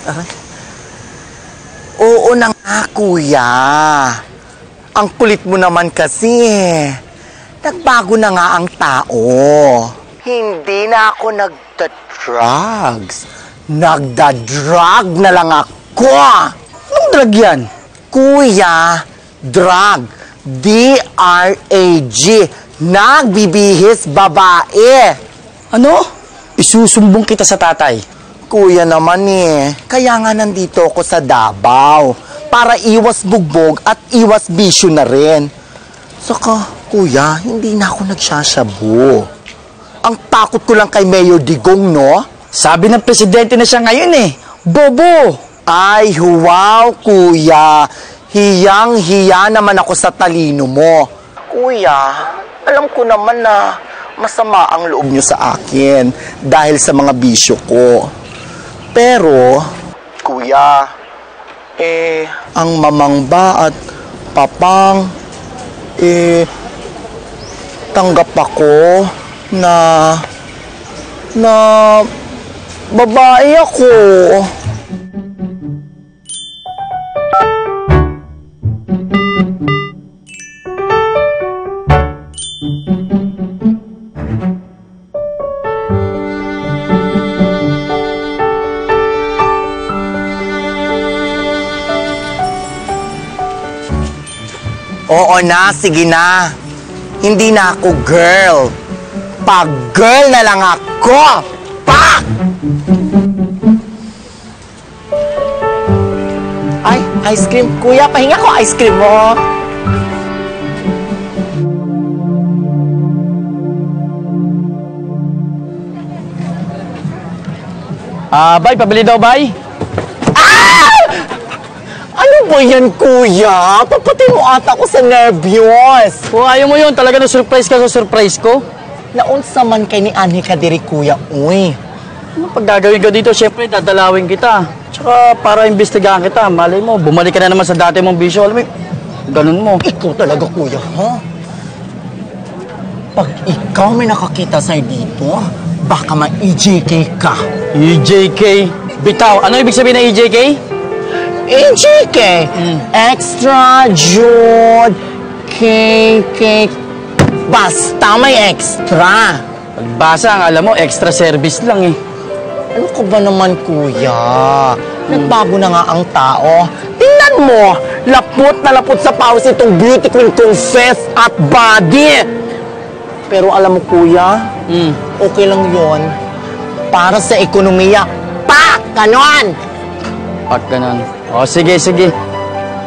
Aray. Oo na nga, kuya. Ang kulit mo naman kasi. Nagbago na nga ang tao. Hindi na ako nagda-drugs. Nagda-drug na lang ako. Anong drug yan? Kuya, drug. D-R-A-G. Nagbibihis babae. Ano? Isusumbong kita sa tatay. Kuya naman kaya nga nandito ako sa Davao para iwas bugbog at iwas bisyo na rin. Saka, kuya, hindi na ako nagsashabu. Ang takot ko lang kay Mayor Digong, no? Sabi ng presidente na siya ngayon bobo! Ay, wow, kuya. Hiyang-hiya naman ako sa talino mo. Kuya, alam ko naman na masama ang loob nyo sa akin dahil sa mga bisyo ko. Pero, kuya, ang mamangba at papang, tanggap ako na babae ako. Oo na, sige na. Hindi na ako girl. Pag girl na lang ako. Pak! Ay, ice cream. Kuya, pahinga ko ice cream mo. Bay, pabili daw, bay. Ano ba yan, kuya? Papatay mo ata ako sa nervyos. Kung ayaw mo yun, talaga na-surprise ka sa surprise ko. Naunsa man kay ni Annie Kadiri, kuya, uy. Ano pag gagawin ko dito, syempre dadalawin kita. Tsaka para imbestigahan kita, malay mo, bumalik ka na naman sa dati mong bisyo. Alam mo, ganun mo. Ikaw talaga, kuya, ha? Pag ikaw may nakakita sa'yo dito, baka ma-EJK ka. EJK? Bitaw, ano ibig sabihin ng EJK? EJK, extra Jude K. Basta may extra. Pagbasa, ang alam mo, extra service lang Ano ka ba naman, kuya? Nagbago na nga ang tao. Tingnan mo, lapot na lapot sa pawis itong beauty queen kong face at body. Pero alam mo, kuya, okay lang yon para sa ekonomiya. Pak! Ganon! Pak ganon. O, sige.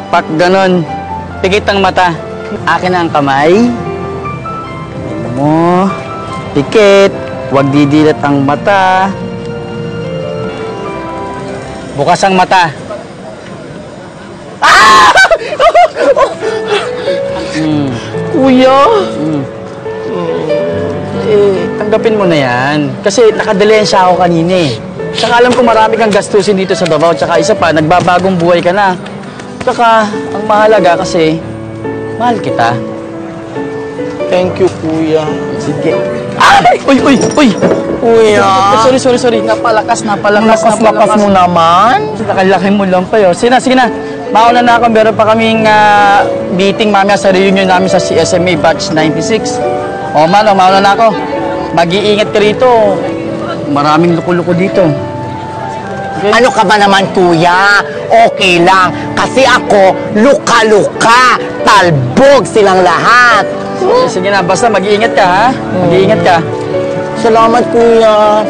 Pak ganon. Pikit ang mata. Akin na ang kamay. Kamay mo. Pikit. Huwag didilat ang mata. Bukas ang mata. Ah! Kuya? Tanggapin mo na yan. Kasi nakadalensya ako kanina Tsaka alam ko marami kang gastusin dito sa Davao. Tsaka isa pa, nagbabagong buhay ka na. Tsaka, ang mahalaga kasi, mahal kita. Thank you, kuya. Sige. Ay! Uy! Kuya. Sorry. Napalakas mo naman. Nakalaki mo lang pa yun. Sige na. Mauna na ako. Meron pa kaming meeting mamaya sa reunion namin sa CSMA Batch 96. O man, mauna na ako. Mag-iingat ka rito. Maraming luko-luko dito. Okay. Ano ka ba naman, kuya? Okay lang. Kasi ako, luka-luka. Talbog silang lahat. Sige na, basta mag-iingat ka, ha? Mag-iingat ka. Salamat, kuya.